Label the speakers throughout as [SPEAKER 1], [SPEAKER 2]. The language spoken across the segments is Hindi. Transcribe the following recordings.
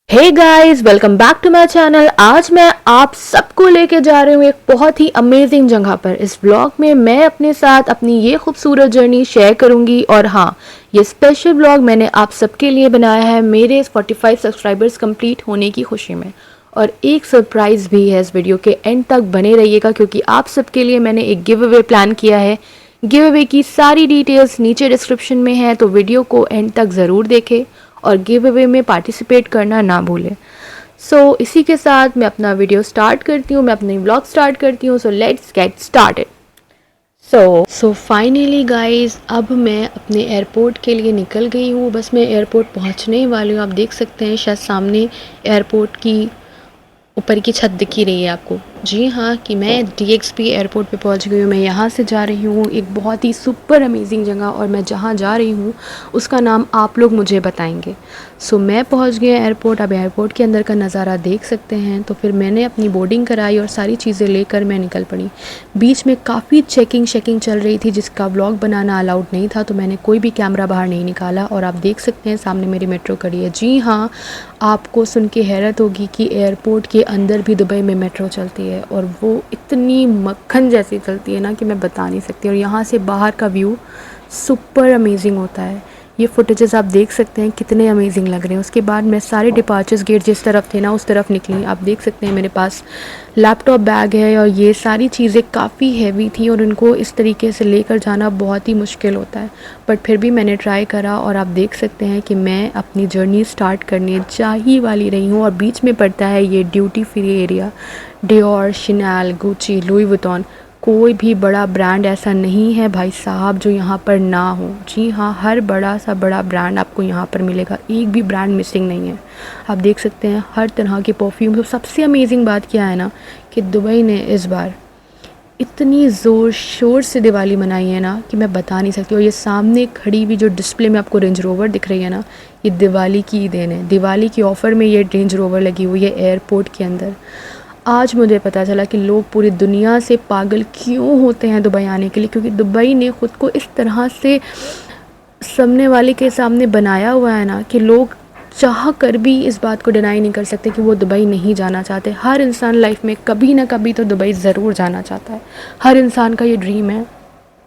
[SPEAKER 1] Hey guys, welcome back to my channel. आज मैं आप सबको लेके जा रही हूँ एक बहुत ही अमेजिंग जगह पर। इस व्लॉग में मैं अपने साथ अपनी ये खूबसूरत जर्नी शेयर करूँगी। और हाँ, ये स्पेशल व्लॉग मैंने आप सबके लिए बनाया है मेरे 45 सब्सक्राइबर्स कंप्लीट होने की खुशी में। और एक सरप्राइज़ भी है, इस वीडियो के एंड तक बने रहिएगा क्योंकि आप सबके लिए मैंने एक गिव अवे प्लान किया है। गिव अवे की सारी डिटेल्स नीचे डिस्क्रिप्शन में है, तो वीडियो को एंड तक ज़रूर देखें और गिव अवे में पार्टिसिपेट करना ना भूलें। इसी के साथ मैं अपना वीडियो स्टार्ट करती हूँ, मैं अपनी व्लॉग स्टार्ट करती हूँ। Let's get started. So finally guys, अब मैं अपने एयरपोर्ट के लिए निकल गई हूँ। बस मैं एयरपोर्ट पहुँचने ही वाली हूँ। आप देख सकते हैं शायद सामने एयरपोर्ट की ऊपर की छत दिख ही रही है आपको। जी हाँ, कि मैं DXP एयरपोर्ट पे पहुंच गई हूँ। मैं यहाँ से जा रही हूँ एक बहुत ही सुपर अमेजिंग जगह, और मैं जहाँ जा रही हूँ उसका नाम आप लोग मुझे बताएंगे। मैं पहुँच गई एयरपोर्ट। अब एयरपोर्ट के अंदर का नज़ारा देख सकते हैं। तो फिर मैंने अपनी बोर्डिंग कराई और सारी चीज़ें लेकर मैं निकल पड़ी। बीच में काफ़ी चेकिंग चल रही थी जिसका व्लॉग बनाना अलाउड नहीं था, तो मैंने कोई भी कैमरा बाहर नहीं निकाला। और आप देख सकते हैं सामने मेरी मेट्रो खड़ी है। जी हाँ, आपको सुन के हैरत होगी कि एयरपोर्ट के अंदर भी दुबई में मेट्रो चलती है, और वो इतनी मक्खन जैसी चलती है ना कि मैं बता नहीं सकती। और यहाँ से बाहर का व्यू सुपर अमेजिंग होता है। ये फुटेजेस आप देख सकते हैं कितने अमेजिंग लग रहे हैं। उसके बाद मैं सारे डिपार्चर्स गेट जिस तरफ थे ना उस तरफ निकली। आप देख सकते हैं मेरे पास लैपटॉप बैग है, और ये सारी चीज़ें काफ़ी हैवी थी और उनको इस तरीके से लेकर जाना बहुत ही मुश्किल होता है। बट फिर भी मैंने ट्राई करा, और आप देख सकते हैं कि मैं अपनी जर्नी स्टार्ट करने जा ही वाली रही हूँ। और बीच में पड़ता है ये duty free area. Dior, Chanel, Gucci, Louis Vuitton, कोई भी बड़ा ब्रांड ऐसा नहीं है भाई साहब जो यहाँ पर ना हो। जी हाँ, हर बड़ा सा बड़ा ब्रांड आपको यहाँ पर मिलेगा, एक भी ब्रांड मिसिंग नहीं है। आप देख सकते हैं हर तरह के परफ्यूम। तो सबसे अमेजिंग बात क्या है ना कि दुबई ने इस बार इतनी ज़ोर शोर से दिवाली मनाई है ना कि मैं बता नहीं सकती। और ये सामने खड़ी हुई जो डिस्प्ले में आपको रेंज रोवर दिख रही है ना, ये दिवाली की ही देन है। दिवाली की ऑफ़र में ये रेंज रोवर लगी हुई है एयरपोर्ट के अंदर। आज मुझे पता चला कि लोग पूरी दुनिया से पागल क्यों होते हैं दुबई आने के लिए, क्योंकि दुबई ने ख़ुद को इस तरह से सामने वाले के सामने बनाया हुआ है ना कि लोग चाह कर भी इस बात को डिनाई नहीं कर सकते कि वो दुबई नहीं जाना चाहते। हर इंसान लाइफ में कभी ना कभी तो दुबई ज़रूर जाना चाहता है। हर इंसान का ये ड्रीम है,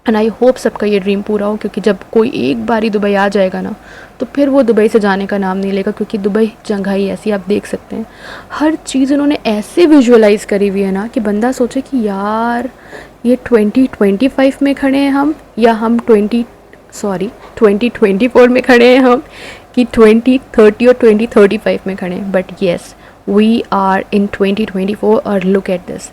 [SPEAKER 1] एंड आई होप सबका ये ड्रीम पूरा हो, क्योंकि जब कोई एक बारी दुबई आ जाएगा ना तो फिर वो दुबई से जाने का नाम नहीं लेगा। क्योंकि दुबई जगह ही ऐसी, आप देख सकते हैं हर चीज़ उन्होंने ऐसे विजुअलाइज़ करी हुई है ना कि बंदा सोचे कि यार ये 2025 में खड़े हैं हम, या हम 2024 में खड़े हैं हम, कि 2030 और 2035 में खड़े हैं। But yes, we are in 2024 और look at this.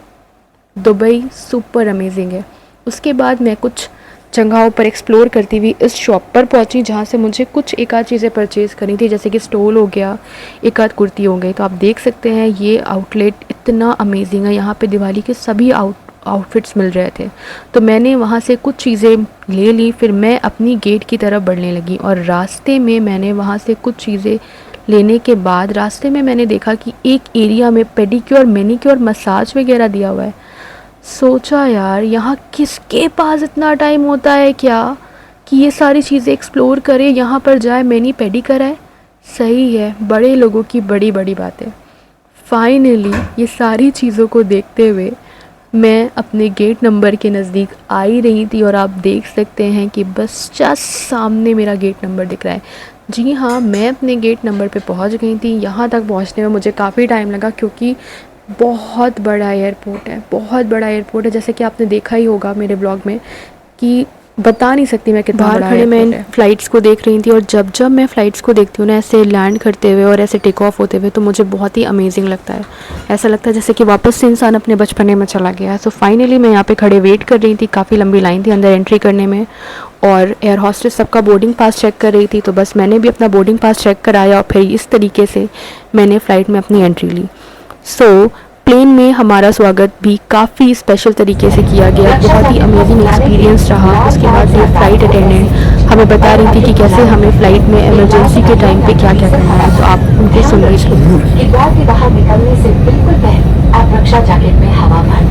[SPEAKER 1] Dubai super amazing है। उसके बाद मैं कुछ जगहों पर एक्सप्लोर करती हुई इस शॉप पर पहुंची जहां से मुझे कुछ एक आध चीज़ें परचेज़ करनी थी, जैसे कि स्टोल हो गया, एक आध कुर्ती हो गई। तो आप देख सकते हैं ये आउटलेट इतना अमेजिंग है। यहाँ पे दिवाली के सभी आउटफिट्स मिल रहे थे, तो मैंने वहाँ से कुछ चीज़ें ले ली। फिर मैं अपनी गेट की तरफ बढ़ने लगी, और रास्ते में मैंने वहाँ से कुछ चीज़ें लेने के बाद रास्ते में मैंने देखा कि एक एरिया में पेडिक्योर, मैनिक्योर, मसाज वगैरह दिया हुआ है। सोचा यार यहाँ किसके पास इतना टाइम होता है क्या कि ये सारी चीज़ें एक्सप्लोर करे, यहाँ पर जाए मैनी पेडी कराए। सही है, बड़े लोगों की बड़ी बड़ी बातें। फाइनली ये सारी चीज़ों को देखते हुए मैं अपने गेट नंबर के नज़दीक आ ही रही थी, और आप देख सकते हैं कि बस जस्ट सामने मेरा गेट नंबर दिख रहा है। जी हाँ, मैं अपने गेट नंबर पे पहुंच गई थी। यहाँ तक पहुंचने में मुझे काफ़ी टाइम लगा, क्योंकि बहुत बड़ा एयरपोर्ट है, बहुत बड़ा एयरपोर्ट है। जैसे कि आपने देखा ही होगा मेरे ब्लॉग में कि बता नहीं सकती मैं कितना बड़ा खड़े मैं फ़्लाइट्स को देख रही थी। और जब जब मैं फ़्लाइट्स को देखती हूँ ना ऐसे लैंड करते हुए और ऐसे टेक ऑफ होते हुए, तो मुझे बहुत ही अमेजिंग लगता है। ऐसा लगता है जैसे कि वापस से इंसान अपने बचपने में चला गया है। फाइनली मैं यहाँ पे खड़े वेट कर रही थी, काफ़ी लंबी लाइन थी अंदर एंट्री करने में, और एयर हॉस्टेस सबका बोर्डिंग पास चेक कर रही थी। तो बस मैंने भी अपना बोर्डिंग पास चेक कराया, और फिर इस तरीके से मैंने फ़्लाइट में अपनी एंट्री ली। प्लेन में हमारा स्वागत भी काफ़ी स्पेशल तरीके से किया गया, बहुत ही अमेजिंग एक्सपीरियंस रहा। उसके बाद ये फ़्लाइट अटेंडेंट हमें बता रही थी कि कैसे हमें फ़्लाइट में इमरजेंसी के टाइम पे क्या क्या करना है। तो आप उनको सुन लीजिए।
[SPEAKER 2] द्वार के बाहर निकलने से बिल्कुल पहले आप रक्षा जैकेट में हवा भरें।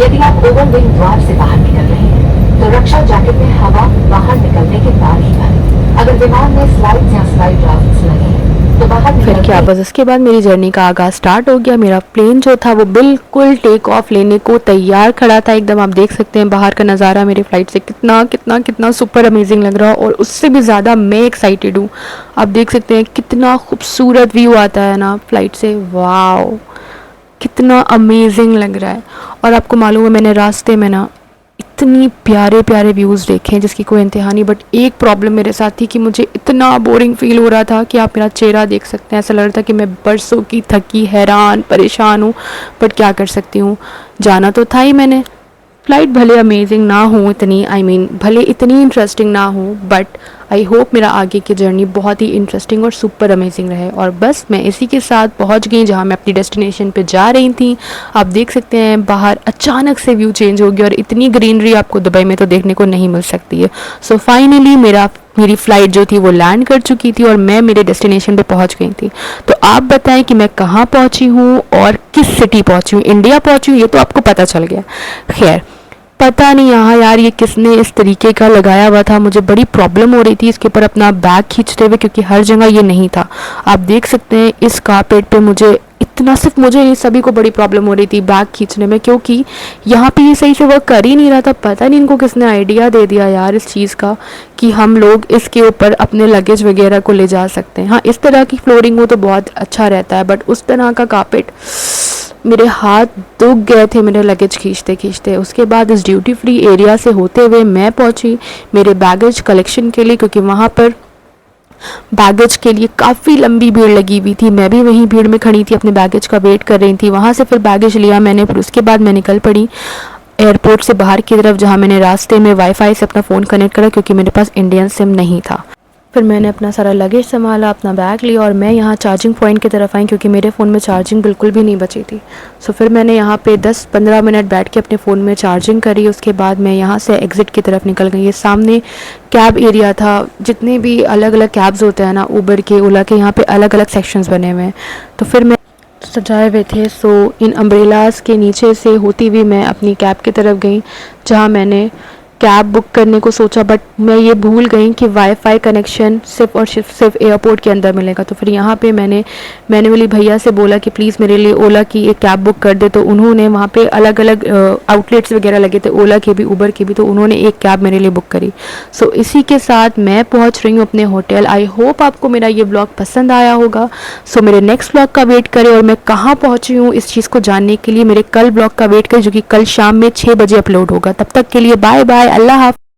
[SPEAKER 2] यदि आप ओवरविंग द्वार से बाहर निकल रहे हैं तो रक्षा जैकेट में हवा बाहर निकलने के बाद ही भरें। अगर विमान में स्लाइड्स या स्लाइड राफ्ट्स लगे हैं तो बाहर
[SPEAKER 1] फिर
[SPEAKER 2] निकलते
[SPEAKER 1] क्या,
[SPEAKER 2] ही
[SPEAKER 1] बस उसके बाद मेरी जर्नी का आगाज़ स्टार्ट हो गया। मेरा प्लेन जो था वो बिल्कुल टेक ऑफ लेने को तैयार खड़ा था एकदम। आप देख सकते हैं बाहर का नज़ारा मेरी फ़्लाइट से कितना कितना कितना सुपर अमेजिंग लग रहा है, और उससे भी ज़्यादा मैं एक्साइटेड हूँ। आप देख सकते हैं कितना खूबसूरत व्यू आता है ना फ़्लाइट से, वाओ कितना अमेजिंग लग रहा है। और आपको मालूम है मैंने रास्ते में ना इतनी प्यारे प्यारे व्यूज़ देखे हैं जिसकी कोई इंतहा नहीं। बट एक प्रॉब्लम मेरे साथ थी कि मुझे इतना बोरिंग फील हो रहा था कि आप मेरा चेहरा देख सकते हैं, ऐसा लग रहा था कि मैं बरसों की थकी हैरान परेशान हूँ। बट क्या कर सकती हूँ, जाना तो था ही मैंने। फ़्लाइट भले अमेजिंग ना हो इतनी, भले इतनी इंटरेस्टिंग ना हो, बट आई होप मेरा आगे की जर्नी बहुत ही इंटरेस्टिंग और सुपर अमेजिंग रहे। और बस मैं इसी के साथ पहुंच गई जहां मैं अपनी डेस्टिनेशन पे जा रही थी। आप देख सकते हैं बाहर अचानक से व्यू चेंज हो गया, और इतनी ग्रीनरी आपको दुबई में तो देखने को नहीं मिल सकती है। सो फाइनली मेरी फ़्लाइट जो थी वो लैंड कर चुकी थी और मैं मेरे डेस्टिनेशन पे पहुंच गई थी। तो आप बताएं कि मैं कहाँ पहुंची हूँ और किस सिटी पहुंची हूँ। इंडिया पहुंची हूँ ये तो आपको पता चल गया। खैर पता नहीं यहाँ यार ये किसने इस तरीके का लगाया हुआ था, मुझे बड़ी प्रॉब्लम हो रही थी इसके ऊपर अपना बैग खींचते हुए, क्योंकि हर जगह ये नहीं था। आप देख सकते हैं इस कारपेट पे मुझे इतना, सिर्फ मुझे नहीं सभी को बड़ी प्रॉब्लम हो रही थी बैग खींचने में, क्योंकि यहाँ पे ये सही से वर्क कर ही नहीं रहा था। पता नहीं इनको किसने आइडिया दे दिया यार इस चीज़ का कि हम लोग इसके ऊपर अपने लगेज वगैरह को ले जा सकते हैं। हाँ इस तरह की फ्लोरिंग हो तो बहुत अच्छा रहता है, बट उस तरह का कारपेट, मेरे हाथ दुख गए थे मेरे लगेज खींचते खींचते। उसके बाद इस ड्यूटी फ्री एरिया से होते हुए मैं पहुंची मेरे बैगेज कलेक्शन के लिए, क्योंकि वहाँ पर बैगेज के लिए काफ़ी लंबी भीड़ लगी हुई थी। मैं भी वहीं भीड़ में खड़ी थी, अपने बैगेज का वेट कर रही थी। वहाँ से फिर बैगेज लिया मैंने, फिर उसके बाद मैं निकल पड़ी एयरपोर्ट से बाहर की तरफ, जहाँ मैंने रास्ते में वाईफाई से अपना फ़ोन कनेक्ट करा क्योंकि मेरे पास इंडियन सिम नहीं था। फिर मैंने अपना सारा लगेज संभाला, अपना बैग लिया और मैं यहाँ चार्जिंग पॉइंट की तरफ आई, क्योंकि मेरे फ़ोन में चार्जिंग बिल्कुल भी नहीं बची थी। सो फिर मैंने यहाँ पे 10-15 मिनट बैठ के अपने फ़ोन में चार्जिंग करी। उसके बाद मैं यहाँ से एग्ज़िट की तरफ निकल गई। ये सामने कैब एरिया था, जितने भी अलग अलग कैब्स होते हैं ना, उबर के, ओला के, यहाँ पे अलग अलग सेक्शंस बने हुए हैं। तो फिर मैं सजाए हुए थे, सो इन अम्ब्रेलास के नीचे से होती हुई मैं अपनी कैब की तरफ गई, जहाँ मैंने कैब बुक करने को सोचा। बट मैं ये भूल गई कि वाईफाई कनेक्शन सिर्फ और सिर्फ एयरपोर्ट के अंदर मिलेगा। तो फिर यहाँ पे मैंने मैन्युअली भैया से बोला कि प्लीज़ मेरे लिए ओला की एक कैब बुक कर दे। तो उन्होंने, वहाँ पे अलग अलग आउटलेट्स वगैरह लगे थे, ओला के भी उबर के भी, तो उन्होंने एक कैब मेरे लिए बुक करी। सो इसी के साथ मैं पहुँच रही हूँ अपने होटल। आई होप आपको मेरा ये ब्लॉग पसंद आया होगा। सो मेरे नेक्स्ट ब्लॉग का वेट करें, और मैं कहाँ पहुँची हूँ इस चीज़ को जानने के लिए मेरे कल ब्लॉग का वेट करें, जो कि कल शाम में 6 बजे अपलोड होगा। तब तक के लिए बाय बाय, अल्लाह हाफ़िज़।